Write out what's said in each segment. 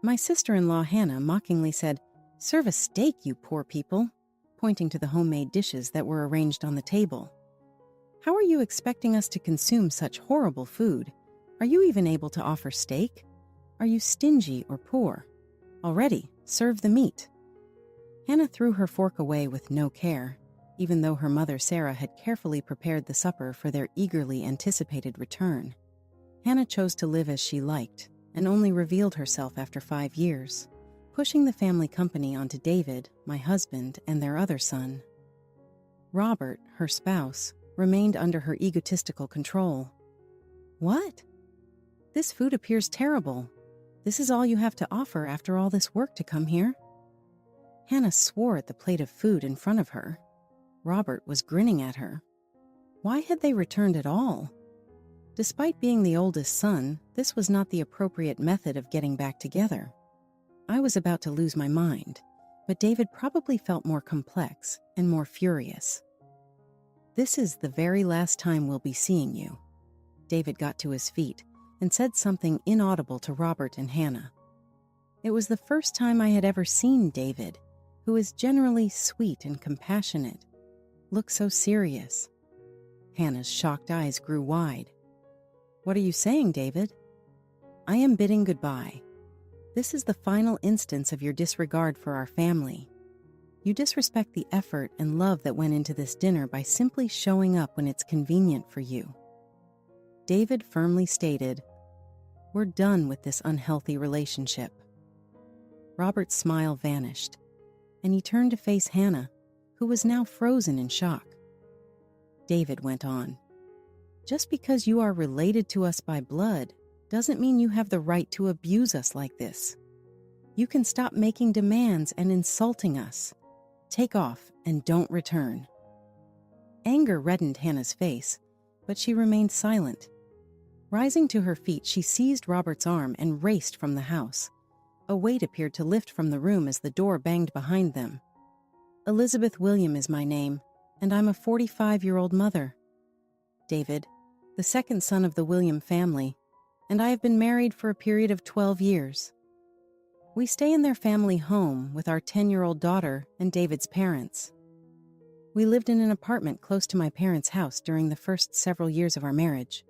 My sister-in-law Hannah mockingly said, "Serve a steak, you poor people," pointing to the homemade dishes that were arranged on the table. "How are you expecting us to consume such horrible food? Are you even able to offer steak? Are you stingy or poor? Already, serve the meat." Hannah threw her fork away with no care, even though her mother Sarah had carefully prepared the supper for their eagerly anticipated return. Hannah chose to live as she liked and only revealed herself after 5 years, pushing the family company onto David, my husband, and their other son. Robert, her spouse, remained under her egotistical control. "What? This food appears terrible. This is all you have to offer after all this work to come here?" Hannah swore at the plate of food in front of her. Robert was grinning at her. Why had they returned at all? Despite being the oldest son, this was not the appropriate method of getting back together. I was about to lose my mind, but David probably felt more complex and more furious. "This is the very last time we'll be seeing you." David got to his feet and said something inaudible to Robert and Hannah. It was the first time I had ever seen David, who is generally sweet and compassionate, look so serious. Hannah's shocked eyes grew wide. "What are you saying, David?" "I am bidding goodbye. This is the final instance of your disregard for our family. You disrespect the effort and love that went into this dinner by simply showing up when it's convenient for you." David firmly stated, "We're done with this unhealthy relationship." Robert's smile vanished, and he turned to face Hannah, who was now frozen in shock. David went on, "Just because you are related to us by blood doesn't mean you have the right to abuse us like this. You can stop making demands and insulting us. Take off and don't return." Anger reddened Hannah's face, but she remained silent. Rising to her feet, she seized Robert's arm and raced from the house. A weight appeared to lift from the room as the door banged behind them. "Elizabeth William is my name, and I'm a 45-year-old mother. David, the second son of the William family, and I have been married for a period of 12 years. We stay in their family home with our 10-year-old daughter and David's parents. We lived in an apartment close to my parents' house during the first several years of our marriage,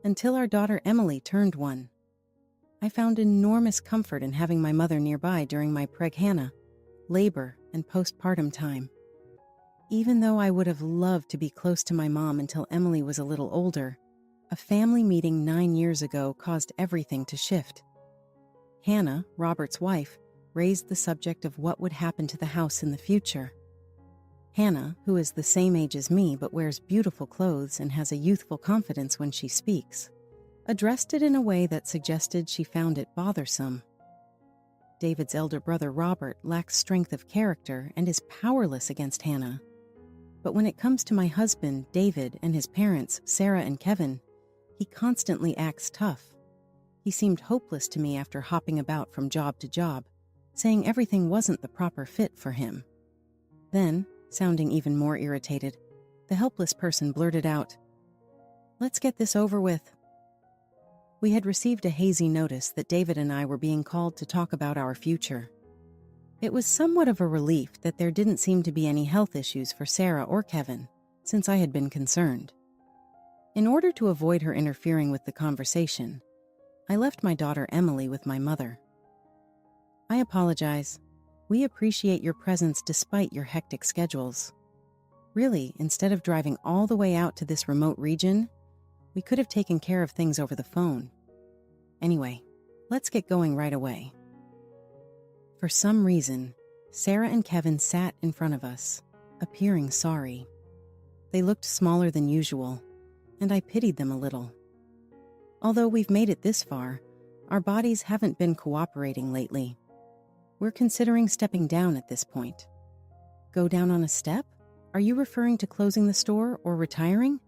until our daughter Emily turned 1. I found enormous comfort in having my mother nearby during my Hannah, labor, and postpartum time. Even though I would have loved to be close to my mom until Emily was a little older, a family meeting 9 years ago caused everything to shift. Hannah, Robert's wife, raised the subject of what would happen to the house in the future. Hannah, who is the same age as me but wears beautiful clothes and has a youthful confidence when she speaks, addressed it in a way that suggested she found it bothersome. David's elder brother Robert lacks strength of character and is powerless against Hannah. But when it comes to my husband, David, and his parents, Sarah and Kevin, he constantly acts tough. He seemed hopeless to me after hopping about from job to job, saying everything wasn't the proper fit for him. Then, sounding even more irritated, the helpless person blurted out, "Let's get this over with." We had received a hazy notice that David and I were being called to talk about our future. It was somewhat of a relief that there didn't seem to be any health issues for Sarah or Kevin, since I had been concerned. In order to avoid her interfering with the conversation, I left my daughter Emily with my mother. "I apologize. We appreciate your presence despite your hectic schedules. Really, instead of driving all the way out to this remote region, we could have taken care of things over the phone. Anyway, let's get going right away." For some reason, Sarah and Kevin sat in front of us, appearing sorry. They looked smaller than usual, and I pitied them a little. Although we've made it this far, our bodies haven't been cooperating lately. We're considering stepping down at this point. Go down on a step? Are you referring to closing the store or retiring?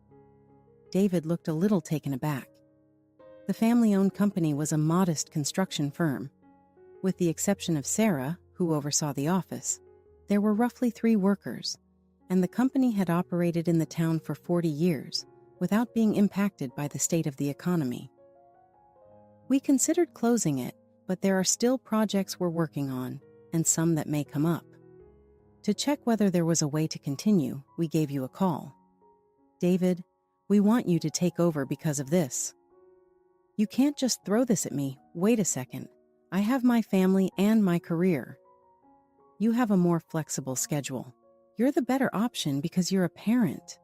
David looked a little taken aback. The family-owned company was a modest construction firm. With the exception of Sarah, who oversaw the office, there were roughly 3 workers, and the company had operated in the town for 40 years without being impacted by the state of the economy. We considered closing it but there are still projects we're working on, and some that may come up. To check whether there was a way to continue, we gave you a call. David, we want you to take over because of this. You can't just throw this at me. Wait a second. I have my family and my career. You have a more flexible schedule. You're the better option because you're a parent.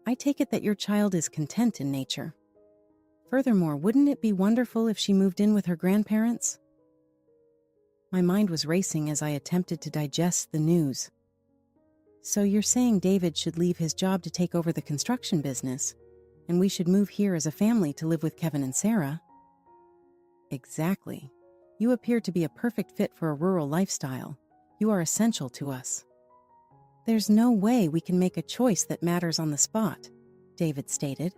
I take it that your child is content in nature. Furthermore, wouldn't it be wonderful if she moved in with her grandparents? My mind was racing as I attempted to digest the news. So you're saying David should leave his job to take over the construction business, and we should move here as a family to live with Kevin and Sarah? Exactly. You appear to be a perfect fit for a rural lifestyle. You are essential to us. There's no way we can make a choice that matters on the spot, David stated.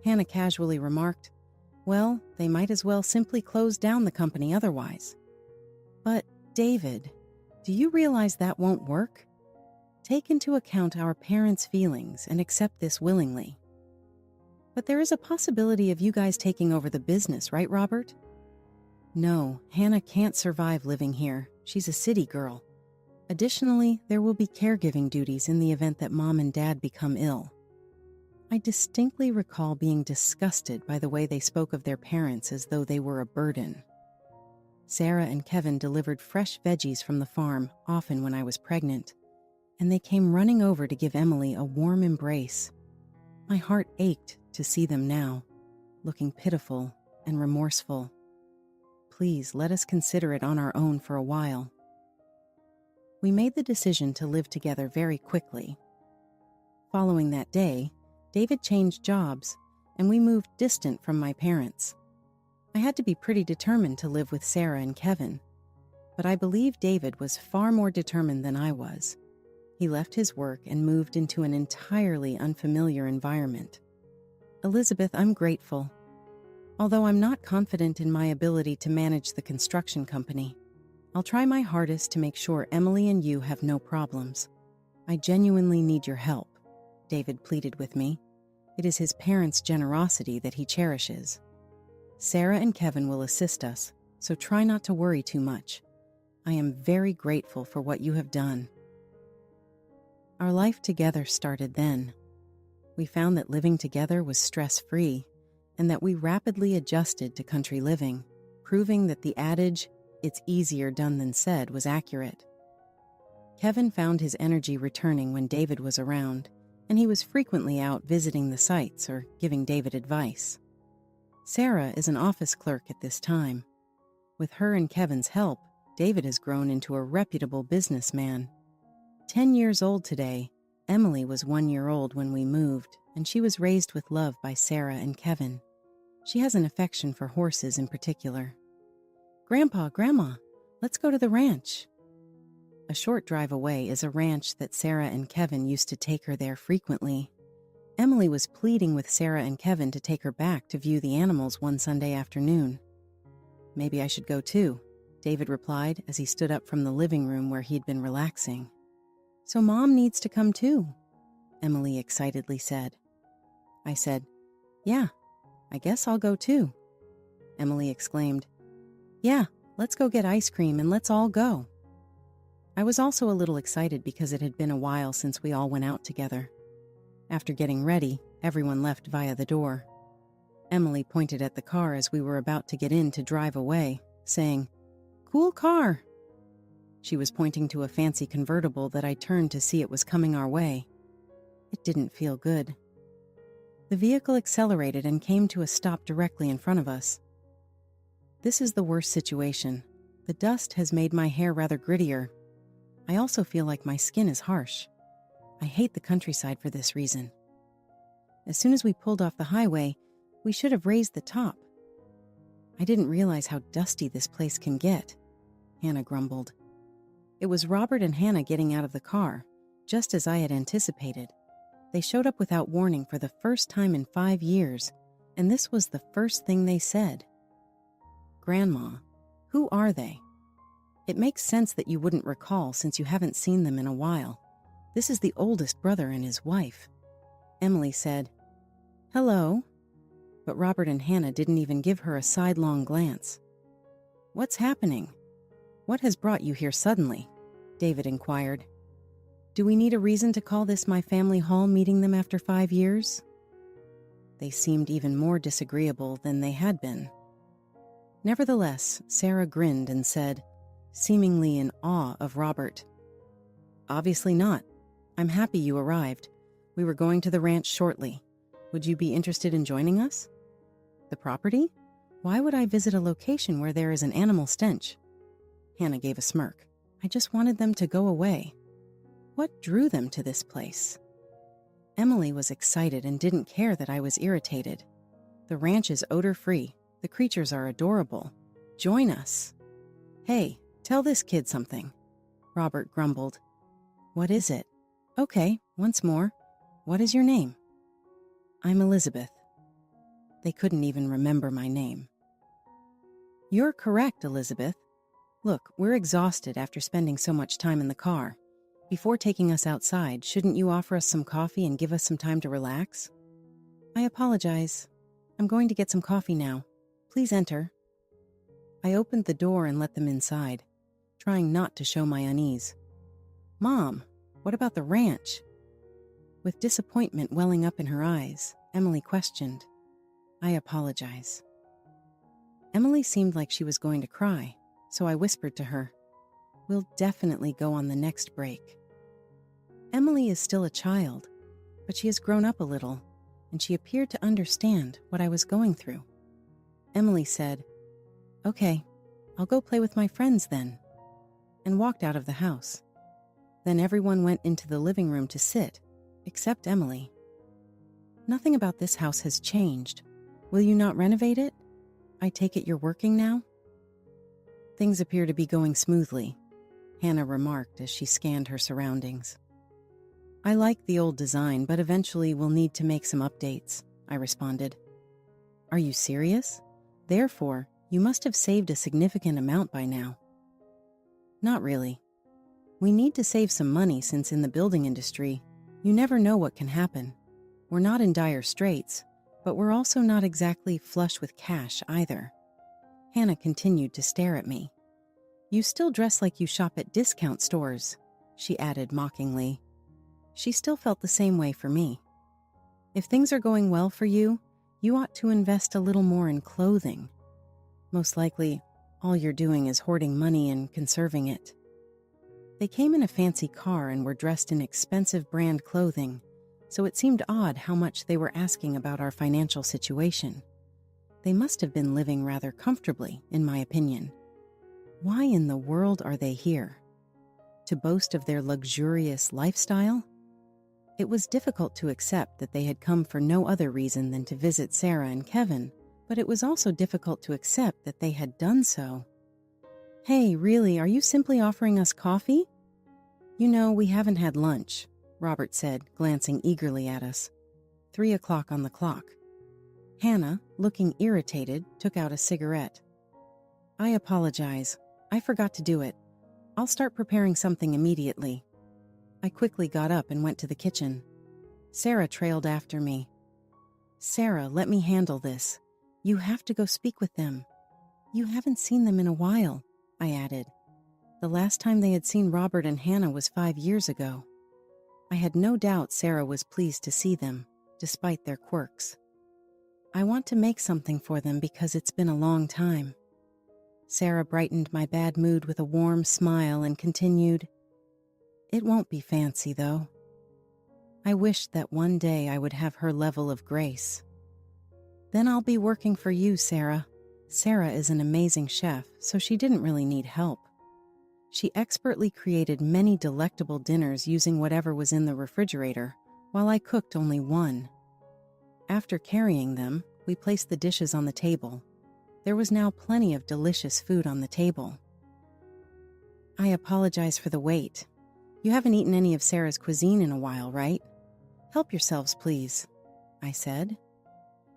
Hannah casually remarked, well, they might as well simply close down the company otherwise. But, David, do you realize that won't work? Take into account our parents' feelings and accept this willingly. But there is a possibility of you guys taking over the business, right, Robert? No, Hannah can't survive living here. She's a city girl. Additionally, there will be caregiving duties in the event that Mom and Dad become ill. I distinctly recall being disgusted by the way they spoke of their parents as though they were a burden. Sarah and Kevin delivered fresh veggies from the farm, often when I was pregnant, and they came running over to give Emily a warm embrace. My heart ached to see them now, looking pitiful and remorseful. Please let us consider it on our own for a while. We made the decision to live together very quickly. Following that day, David changed jobs, and we moved distant from my parents. I had to be pretty determined to live with Sarah and Kevin, but I believe David was far more determined than I was. He left his work and moved into an entirely unfamiliar environment. Elizabeth, I'm grateful. Although I'm not confident in my ability to manage the construction company, I'll try my hardest to make sure Emily and you have no problems. I genuinely need your help, David pleaded with me. It is his parents' generosity that he cherishes. Sarah and Kevin will assist us, so try not to worry too much. I am very grateful for what you have done. Our life together started then. We found that living together was stress-free, and that we rapidly adjusted to country living, proving that the adage, "It's easier done than said," was accurate. Kevin found his energy returning when David was around, and he was frequently out visiting the sites or giving David advice. Sarah is an office clerk at this time. With her and Kevin's help, David has grown into a reputable businessman. 10 years old today, Emily was 1 year old when we moved, and she was raised with love by Sarah and Kevin. She has an affection for horses in particular. Grandpa, Grandma, let's go to the ranch. A short drive away is a ranch that Sarah and Kevin used to take her there frequently. Emily was pleading with Sarah and Kevin to take her back to view the animals one Sunday afternoon. Maybe I should go too, David replied as he stood up from the living room where he'd been relaxing. So Mom needs to come too, Emily excitedly said. I said, yeah, I guess I'll go too. Emily exclaimed, yeah, let's go get ice cream and let's all go. I was also a little excited because it had been a while since we all went out together. After getting ready, everyone left via the door. Emily pointed at the car as we were about to get in to drive away, saying, "Cool car." She was pointing to a fancy convertible that I turned to see it was coming our way. It didn't feel good. The vehicle accelerated and came to a stop directly in front of us. This is the worst situation. The dust has made my hair rather grittier. I also feel like my skin is harsh. I hate the countryside for this reason. As soon as we pulled off the highway, we should have raised the top. I didn't realize how dusty this place can get, Hannah grumbled. It was Robert and Hannah getting out of the car, just as I had anticipated. They showed up without warning for the first time in 5 years, and this was the first thing they said. Grandma, who are they? It makes sense that you wouldn't recall since you haven't seen them in a while. This is the oldest brother and his wife. Emily said, "Hello," but Robert and Hannah didn't even give her a sidelong glance. What's happening? What has brought you here suddenly? David inquired. Do we need a reason to call this my family hall, meeting them after 5 years? They seemed even more disagreeable than they had been. Nevertheless, Sarah grinned and said, seemingly in awe of Robert, Obviously not. I'm happy you arrived. We were going to the ranch shortly. Would you be interested in joining us? The property? Why would I visit a location where there is an animal stench? Hannah gave a smirk. I just wanted them to go away. What drew them to this place? Emily was excited and didn't care that I was irritated. The ranch is odor-free. The creatures are adorable. Join us. Hey, tell this kid something. Robert grumbled. What is it? Okay, once more. What is your name? I'm Elizabeth. They couldn't even remember my name. You're correct, Elizabeth. Look, we're exhausted after spending so much time in the car. Before taking us outside, shouldn't you offer us some coffee and give us some time to relax? I apologize. I'm going to get some coffee now. Please enter. I opened the door and let them inside, trying not to show my unease. Mom, what about the ranch? With disappointment welling up in her eyes, Emily questioned. I apologize. Emily seemed like she was going to cry, so I whispered to her, We'll definitely go on the next break. Emily is still a child, but she has grown up a little, and she appeared to understand what I was going through. Emily said, Okay, I'll go play with my friends then, and walked out of the house. Then everyone went into the living room to sit, except Emily. Nothing about this house has changed. Will you not renovate it? I take it you're working now? Things appear to be going smoothly, Hannah remarked as she scanned her surroundings. I like the old design, but eventually we'll need to make some updates, I responded. Are you serious? Therefore, you must have saved a significant amount by now. Not really. We need to save some money since in the building industry, you never know what can happen. We're not in dire straits, but we're also not exactly flush with cash either. Hannah continued to stare at me. You still dress like you shop at discount stores, she added mockingly. She still felt the same way for me. If things are going well for you, you ought to invest a little more in clothing. Most likely, all you're doing is hoarding money and conserving it. They came in a fancy car and were dressed in expensive brand clothing, so it seemed odd how much they were asking about our financial situation. They must have been living rather comfortably, in my opinion. Why in the world are they here? To boast of their luxurious lifestyle? It was difficult to accept that they had come for no other reason than to visit Sarah and Kevin, but it was also difficult to accept that they had done so. Hey, really, are you simply offering us coffee? You know, we haven't had lunch, Robert said, glancing eagerly at us. 3 o'clock on the clock. Hannah, looking irritated, took out a cigarette. I apologize. I forgot to do it. I'll start preparing something immediately. I quickly got up and went to the kitchen. Sarah trailed after me. Sarah, let me handle this. You have to go speak with them. You haven't seen them in a while, I added. The last time they had seen Robert and Hannah was 5 years ago. I had no doubt Sarah was pleased to see them, despite their quirks. I want to make something for them because it's been a long time. Sarah brightened my bad mood with a warm smile and continued, It won't be fancy, though. I wished that one day I would have her level of grace. Then I'll be working for you, Sarah. Sarah is an amazing chef, so she didn't really need help. She expertly created many delectable dinners using whatever was in the refrigerator, while I cooked only one. After carrying them, we placed the dishes on the table. There was now plenty of delicious food on the table. I apologize for the wait. You haven't eaten any of Sarah's cuisine in a while, right? Help yourselves, please, I said.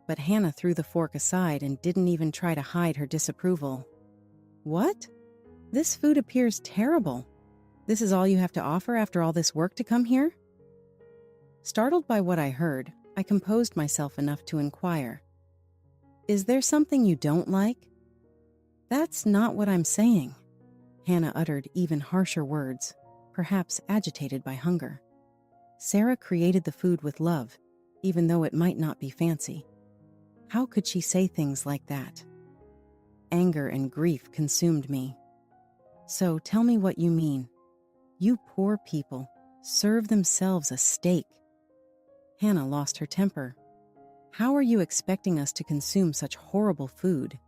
But Hannah threw the fork aside and didn't even try to hide her disapproval. What? This food appears terrible. This is all you have to offer after all this work to come here? Startled by what I heard, I composed myself enough to inquire. Is there something you don't like? That's not what I'm saying. Hannah uttered even harsher words, perhaps agitated by hunger. Sarah created the food with love, even though it might not be fancy. How could she say things like that? Anger and grief consumed me. So tell me what you mean. You poor people serve themselves a steak. Hannah lost her temper. How are you expecting us to consume such horrible food?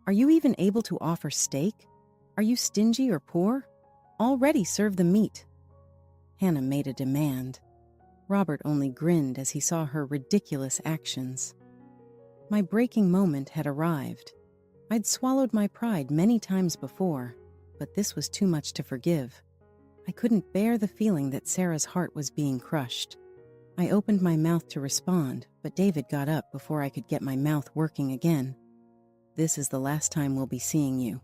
Are you even able to offer steak? Are you stingy or poor? Already serve the meat. Hannah made a demand. Robert only grinned as he saw her ridiculous actions. My breaking moment had arrived. I'd swallowed my pride many times before, but this was too much to forgive. I couldn't bear the feeling that Sarah's heart was being crushed. I opened my mouth to respond, but David got up before I could get my mouth working again. This is the last time we'll be seeing you.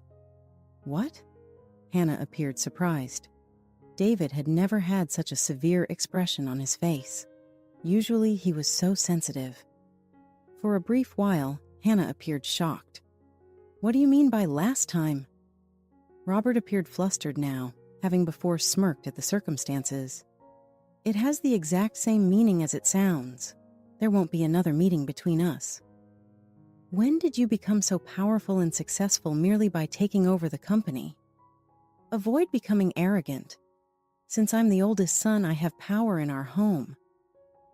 What? Hannah appeared surprised. David had never had such a severe expression on his face. Usually he was so sensitive. For a brief while, Hannah appeared shocked. What do you mean by last time? Robert appeared flustered now, having before smirked at the circumstances. It has the exact same meaning as it sounds. There won't be another meeting between us. When did you become so powerful and successful merely by taking over the company? Avoid becoming arrogant. Since I'm the oldest son, I have power in our home.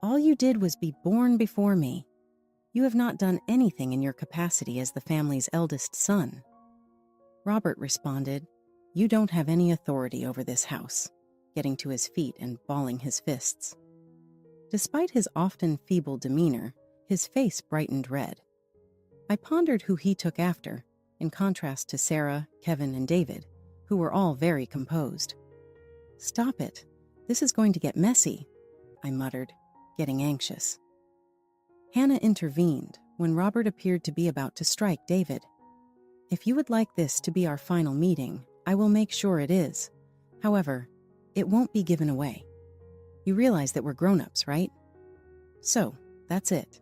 All you did was be born before me. You have not done anything in your capacity as the family's eldest son. Robert responded, You don't have any authority over this house, getting to his feet and balling his fists. Despite his often feeble demeanor, his face brightened red. I pondered who he took after, in contrast to Sarah, Kevin, and David, who were all very composed. Stop it. This is going to get messy, I muttered, getting anxious. Hannah intervened when Robert appeared to be about to strike David. If you would like this to be our final meeting, I will make sure it is. However, it won't be given away. You realize that we're grown-ups, right? So, that's it.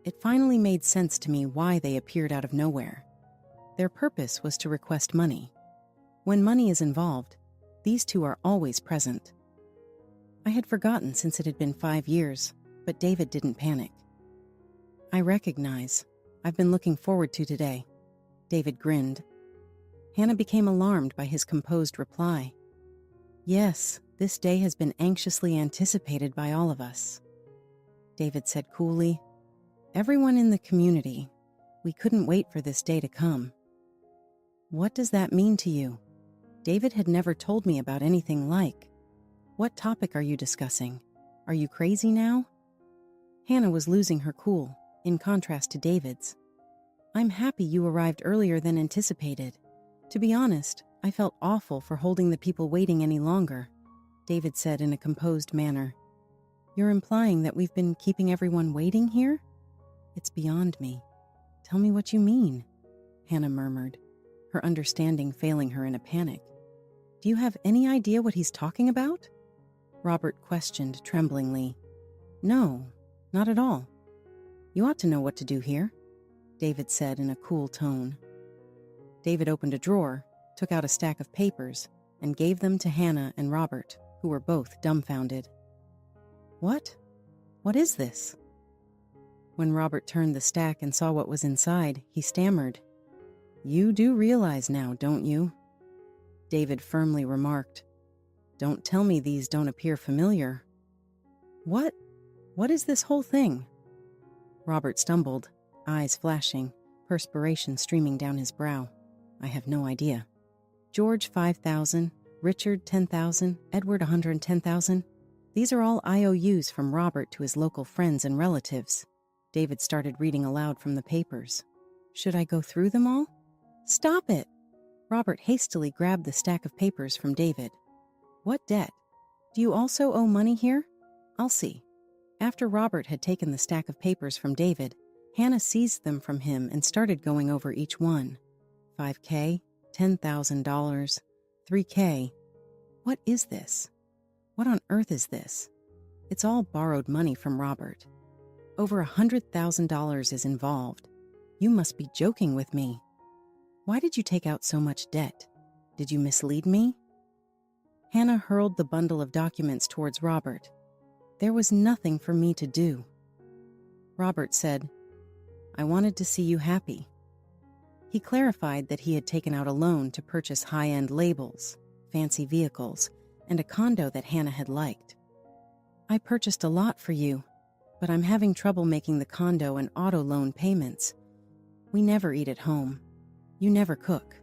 It finally made sense to me why they appeared out of nowhere. Their purpose was to request money. When money is involved, these two are always present. I had forgotten since it had been 5 years, but David didn't panic. I recognize. I've been looking forward to today. David grinned. Hannah became alarmed by his composed reply. Yes, this day has been anxiously anticipated by all of us. David said coolly, Everyone in the community. We couldn't wait for this day to come. What does that mean to you? David had never told me about anything like. What topic are you discussing? Are you crazy now? Hannah was losing her cool, in contrast to David's. I'm happy you arrived earlier than anticipated. To be honest, I felt awful for holding the people waiting any longer, David said in a composed manner. You're implying that we've been keeping everyone waiting here? It's beyond me. Tell me what you mean, Hannah murmured, her understanding failing her in a panic. Do you have any idea what he's talking about? Robert questioned tremblingly. No, not at all. You ought to know what to do here, David said in a cool tone. David opened a drawer, took out a stack of papers, and gave them to Hannah and Robert, who were both dumbfounded. What? What is this? When Robert turned the stack and saw what was inside, he stammered. You do realize now, don't you? David firmly remarked. Don't tell me these don't appear familiar. What is this whole thing? Robert stumbled, eyes flashing, perspiration streaming down his brow. I have no idea. George 5,000, Richard 10,000, Edward 110,000. These are all IOUs from Robert to his local friends and relatives. David started reading aloud from the papers. Should I go through them all? Stop it! Robert hastily grabbed the stack of papers from David. What debt? Do you also owe money here? I'll see. After Robert had taken the stack of papers from David, Hannah seized them from him and started going over each one. $5,000, $10,000, $3,000. What is this? What on earth is this? It's all borrowed money from Robert. Over $100,000 is involved. You must be joking with me. Why did you take out so much debt? Did you mislead me? Hannah hurled the bundle of documents towards Robert. There was nothing for me to do. Robert said, I wanted to see you happy. He clarified that he had taken out a loan to purchase high-end labels, fancy vehicles, and a condo that Hannah had liked. I purchased a lot for you, but I'm having trouble making the condo and auto loan payments. We never eat at home. You never cook.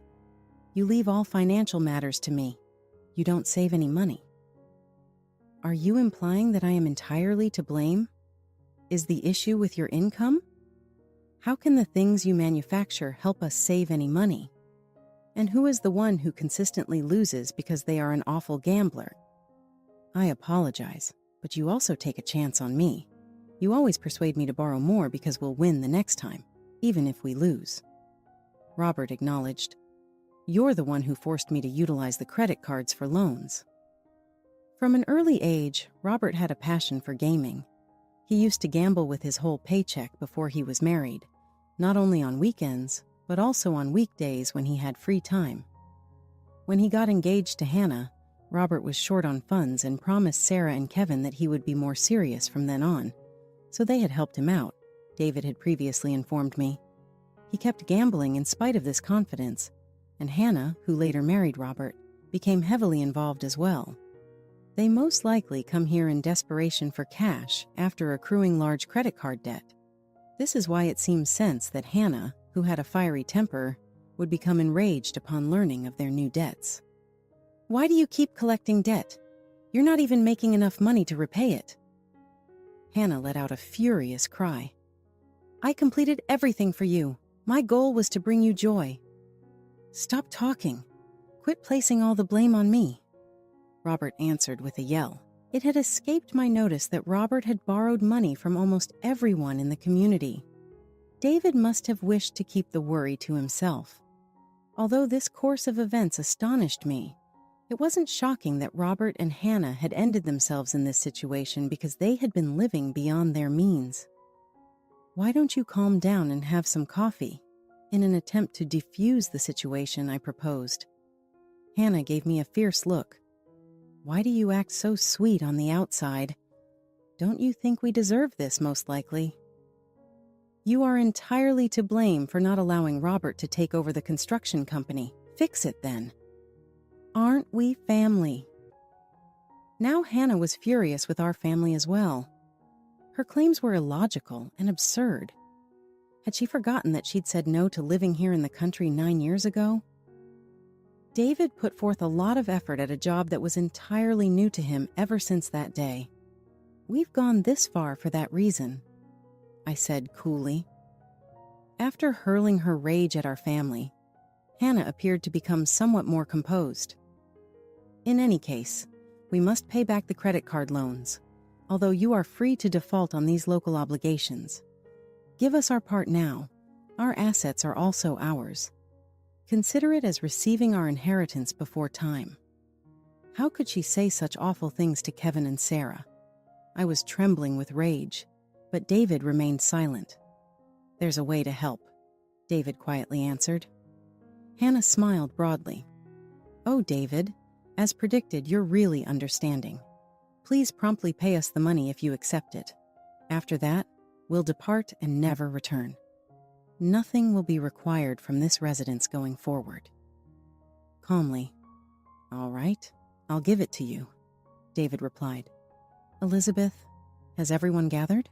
You leave all financial matters to me. You don't save any money. Are you implying that I am entirely to blame? Is the issue with your income? How can the things you manufacture help us save any money? And who is the one who consistently loses because they are an awful gambler? I apologize, but you also take a chance on me. You always persuade me to borrow more because we'll win the next time, even if we lose. Robert acknowledged, You're the one who forced me to utilize the credit cards for loans. From an early age, Robert had a passion for gaming. He used to gamble with his whole paycheck before he was married, not only on weekends, but also on weekdays when he had free time. When he got engaged to Hannah, Robert was short on funds and promised Sarah and Kevin that he would be more serious from then on, so they had helped him out, David had previously informed me. He kept gambling in spite of this confidence, and Hannah, who later married Robert, became heavily involved as well. They most likely come here in desperation for cash after accruing large credit card debt. This is why it seems sense that Hannah, who had a fiery temper, would become enraged upon learning of their new debts. Why do you keep collecting debt? You're not even making enough money to repay it. Hannah let out a furious cry. I completed everything for you. My goal was to bring you joy. Stop talking. Quit placing all the blame on me. Robert answered with a yell. It had escaped my notice that Robert had borrowed money from almost everyone in the community. David must have wished to keep the worry to himself. Although this course of events astonished me, it wasn't shocking that Robert and Hannah had ended themselves in this situation because they had been living beyond their means. Why don't you calm down and have some coffee? In an attempt to defuse the situation, I proposed. Hannah gave me a fierce look. Why do you act so sweet on the outside? Don't you think we deserve this, most likely? You are entirely to blame for not allowing Robert to take over the construction company. Fix it then. Aren't we family? Now Hannah was furious with our family as well. Her claims were illogical and absurd. Had she forgotten that she'd said no to living here in the country 9 years ago? David put forth a lot of effort at a job that was entirely new to him ever since that day. We've gone this far for that reason, I said coolly. After hurling her rage at our family, Hannah appeared to become somewhat more composed. In any case, we must pay back the credit card loans, although you are free to default on these local obligations. Give us our part now. Our assets are also ours. Consider it as receiving our inheritance before time. How could she say such awful things to Kevin and Sarah? I was trembling with rage, but David remained silent. There's a way to help, David quietly answered. Hannah smiled broadly. Oh, David, as predicted, you're really understanding. Please promptly pay us the money if you accept it. After that, we'll depart and never return. Nothing will be required from this residence going forward. Calmly, all right, I'll give it to you, David replied. Elizabeth, has everyone gathered?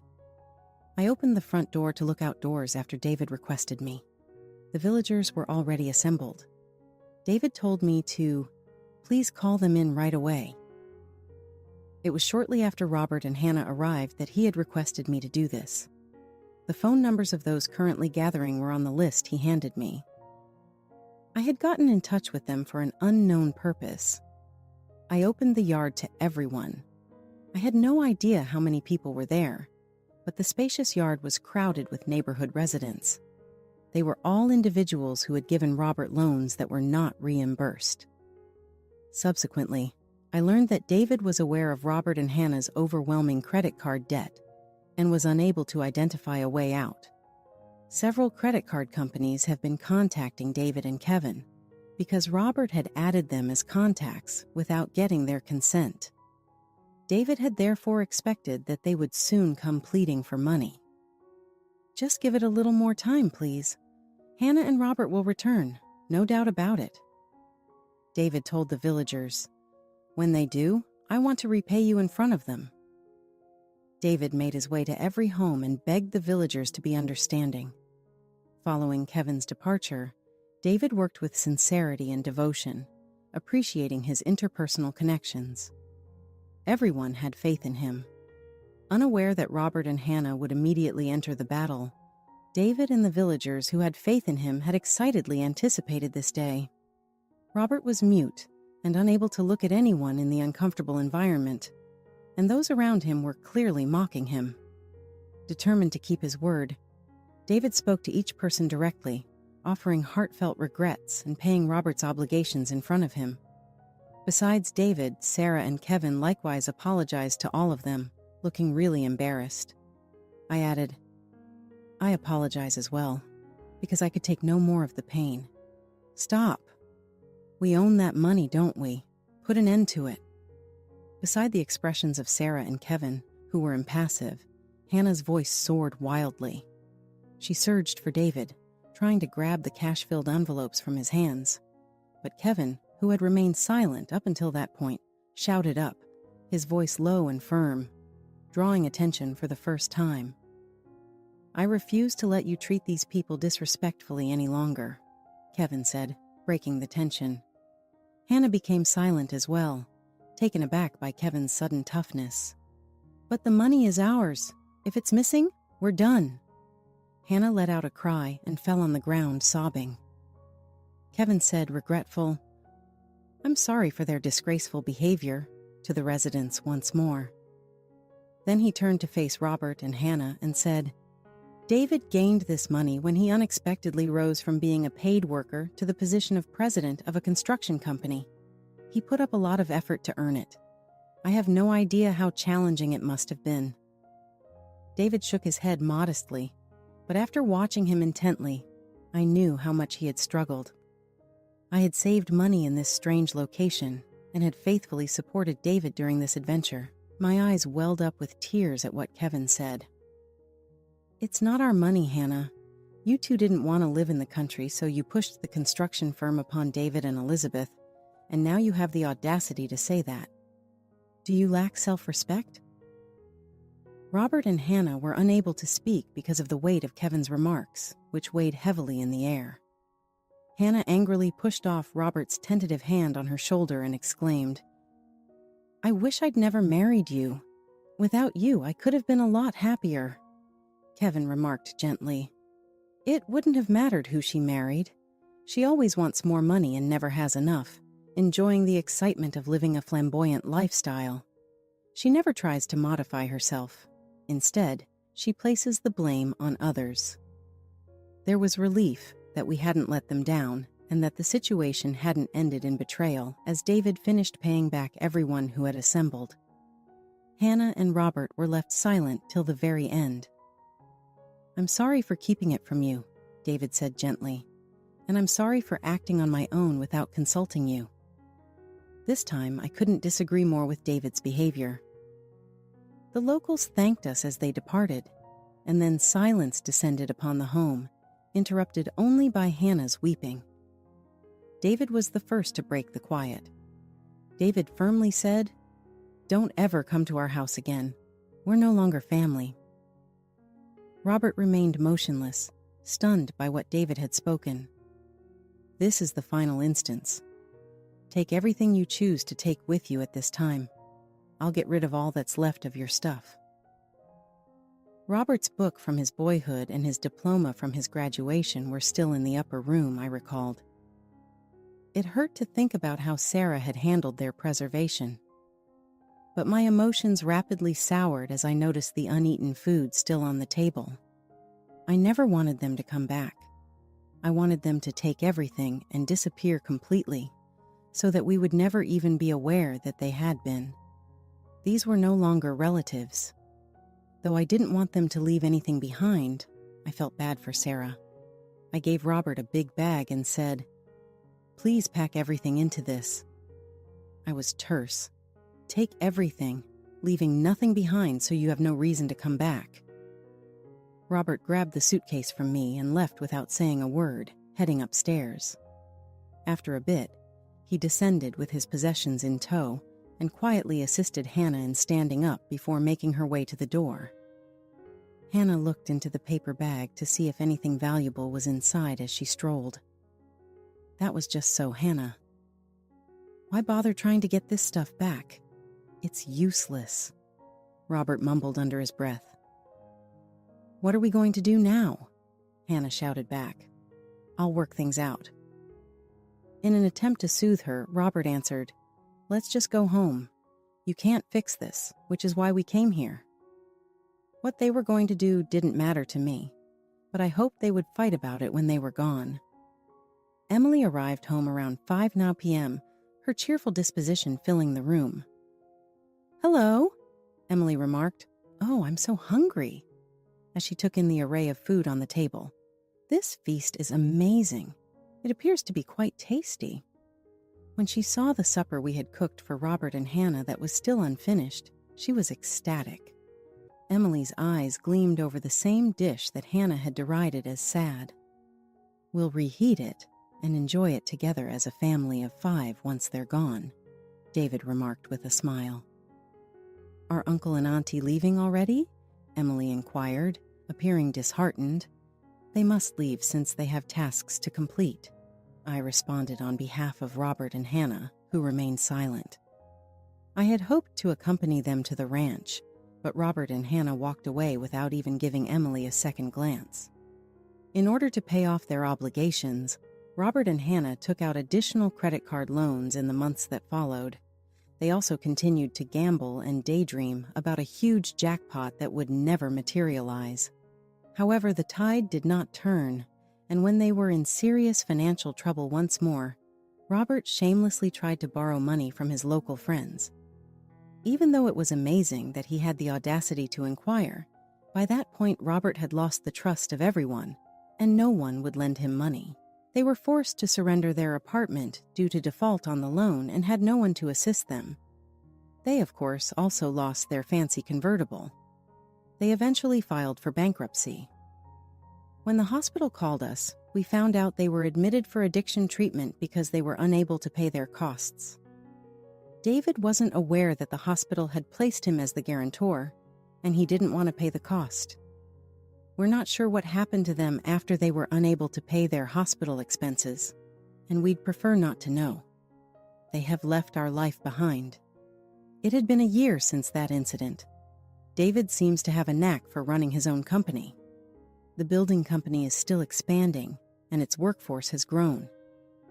I opened the front door to look outdoors after David requested me. The villagers were already assembled. David told me to please call them in right away. It was shortly after Robert and Hannah arrived that he had requested me to do this. The phone numbers of those currently gathering were on the list he handed me. I had gotten in touch with them for an unknown purpose. I opened the yard to everyone. I had no idea how many people were there, but the spacious yard was crowded with neighborhood residents. They were all individuals who had given Robert loans that were not reimbursed. Subsequently, I learned that David was aware of Robert and Hannah's overwhelming credit card debt and was unable to identify a way out. Several credit card companies have been contacting David and Kevin because Robert had added them as contacts without getting their consent. David had therefore expected that they would soon come pleading for money. "Just give it a little more time, please. Hannah and Robert will return, no doubt about it." David told the villagers, "When they do, I want to repay you in front of them." David made his way to every home and begged the villagers to be understanding. Following Kevin's departure, David worked with sincerity and devotion, appreciating his interpersonal connections. Everyone had faith in him. Unaware that Robert and Hannah would immediately enter the battle, David and the villagers who had faith in him had excitedly anticipated this day. Robert was mute and unable to look at anyone in the uncomfortable environment, and those around him were clearly mocking him. Determined to keep his word, David spoke to each person directly, offering heartfelt regrets and paying Robert's obligations in front of him. Besides David, Sarah and Kevin likewise apologized to all of them, looking really embarrassed. I added, "I apologize as well, because I could take no more of the pain. Stop. We own that money, don't we? Put an end to it." Beside the expressions of Sarah and Kevin, who were impassive, Hannah's voice soared wildly. She surged for David, trying to grab the cash-filled envelopes from his hands. But Kevin, who had remained silent up until that point, shouted up, his voice low and firm, drawing attention for the first time. "I refuse to let you treat these people disrespectfully any longer," Kevin said, breaking the tension. Hannah became silent as well, taken aback by Kevin's sudden toughness. "But the money is ours. If it's missing, we're done." Hannah let out a cry and fell on the ground sobbing. Kevin said, regretful, "I'm sorry for their disgraceful behavior," to the residents once more. Then he turned to face Robert and Hannah and said, "David gained this money when he unexpectedly rose from being a paid worker to the position of president of a construction company. He put up a lot of effort to earn it. I have no idea how challenging it must have been." David shook his head modestly, but after watching him intently, I knew how much he had struggled. I had saved money in this strange location and had faithfully supported David during this adventure. My eyes welled up with tears at what Kevin said. "It's not our money, Hannah. You two didn't want to live in the country, so you pushed the construction firm upon David and Elizabeth, and now you have the audacity to say that. Do you lack self-respect?" Robert and Hannah were unable to speak because of the weight of Kevin's remarks, which weighed heavily in the air. Hannah angrily pushed off Robert's tentative hand on her shoulder and exclaimed, "I wish I'd never married you. Without you, I could have been a lot happier." Kevin remarked gently, "It wouldn't have mattered who she married. She always wants more money and never has enough, enjoying the excitement of living a flamboyant lifestyle. She never tries to modify herself. Instead, she places the blame on others." There was relief that we hadn't let them down and that the situation hadn't ended in betrayal as David finished paying back everyone who had assembled. Hannah and Robert were left silent till the very end. "I'm sorry for keeping it from you," David said gently, "and I'm sorry for acting on my own without consulting you." This time, I couldn't disagree more with David's behavior. The locals thanked us as they departed, and then silence descended upon the home, interrupted only by Hannah's weeping. David was the first to break the quiet. David firmly said, "Don't ever come to our house again. We're no longer family." Robert remained motionless, stunned by what David had spoken. "This is the final instance. Take everything you choose to take with you at this time. I'll get rid of all that's left of your stuff." Robert's book from his boyhood and his diploma from his graduation were still in the upper room, I recalled. It hurt to think about how Sarah had handled their preservation. But my emotions rapidly soured as I noticed the uneaten food still on the table. I never wanted them to come back. I wanted them to take everything and disappear completely, so that we would never even be aware that they had been. These were no longer relatives. Though I didn't want them to leave anything behind, I felt bad for Sarah. I gave Robert a big bag and said, "Please pack everything into this." I was terse. "Take everything, leaving nothing behind so you have no reason to come back." Robert grabbed the suitcase from me and left without saying a word, heading upstairs. After a bit, he descended with his possessions in tow and quietly assisted Hannah in standing up before making her way to the door. Hannah looked into the paper bag to see if anything valuable was inside as she strolled. That was just so Hannah. Why bother trying to get this stuff back? It's useless, Robert mumbled under his breath. "What are we going to do now?" Hannah shouted back. "I'll work things out." In an attempt to soothe her, Robert answered, "Let's just go home. You can't fix this, which is why we came here." What they were going to do didn't matter to me, but I hoped they would fight about it when they were gone. Emily arrived home around 5 p.m., her cheerful disposition filling the room. "Hello," Emily remarked. "Oh, I'm so hungry," as she took in the array of food on the table. "This feast is amazing. It appears to be quite tasty." When she saw the supper we had cooked for Robert and Hannah that was still unfinished, she was ecstatic. Emily's eyes gleamed over the same dish that Hannah had derided as sad. "We'll reheat it and enjoy it together as a family of 5 once they're gone," David remarked with a smile. "Are Uncle and Auntie leaving already?" Emily inquired, appearing disheartened. "They must leave since they have tasks to complete," I responded on behalf of Robert and Hannah, who remained silent. I had hoped to accompany them to the ranch, but Robert and Hannah walked away without even giving Emily a second glance. In order to pay off their obligations, Robert and Hannah took out additional credit card loans in the months that followed. They also continued to gamble and daydream about a huge jackpot that would never materialize. However, the tide did not turn, and when they were in serious financial trouble once more, Robert shamelessly tried to borrow money from his local friends. Even though it was amazing that he had the audacity to inquire, by that point Robert had lost the trust of everyone, and no one would lend him money. They were forced to surrender their apartment due to default on the loan and had no one to assist them. They, of course, also lost their fancy convertible. They eventually filed for bankruptcy. When the hospital called us, we found out they were admitted for addiction treatment because they were unable to pay their costs. David wasn't aware that the hospital had placed him as the guarantor, and he didn't want to pay the cost. We're not sure what happened to them after they were unable to pay their hospital expenses, and we'd prefer not to know. They have left our life behind. It had been a year since that incident. David seems to have a knack for running his own company. The building company is still expanding, and its workforce has grown.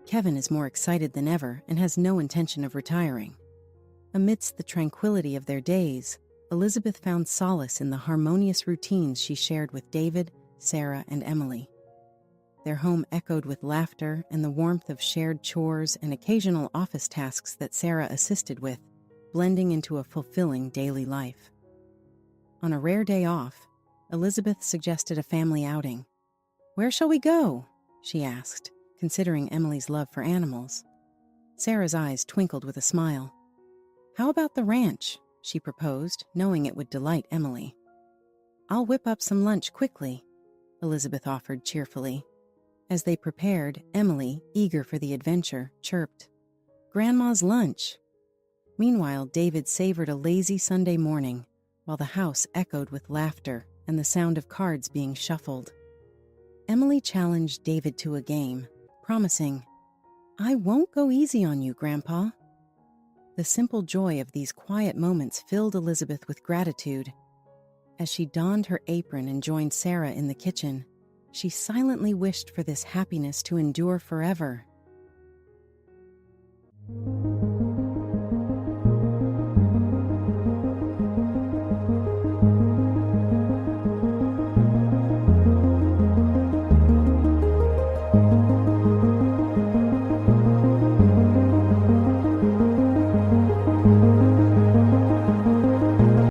Kevin is more excited than ever and has no intention of retiring. Amidst the tranquility of their days, Elizabeth found solace in the harmonious routines she shared with David, Sarah, and Emily. Their home echoed with laughter and the warmth of shared chores and occasional office tasks that Sarah assisted with, blending into a fulfilling daily life. On a rare day off, Elizabeth suggested a family outing. "Where shall we go?" she asked, considering Emily's love for animals. Sarah's eyes twinkled with a smile. "How about the ranch?" she proposed, knowing it would delight Emily. "I'll whip up some lunch quickly," Elizabeth offered cheerfully. As they prepared, Emily, eager for the adventure, chirped, "Grandma's lunch." Meanwhile, David savored a lazy Sunday morning, while the house echoed with laughter and the sound of cards being shuffled. Emily challenged David to a game, promising, "I won't go easy on you, Grandpa." The simple joy of these quiet moments filled Elizabeth with gratitude. As she donned her apron and joined Sarah in the kitchen, she silently wished for this happiness to endure forever.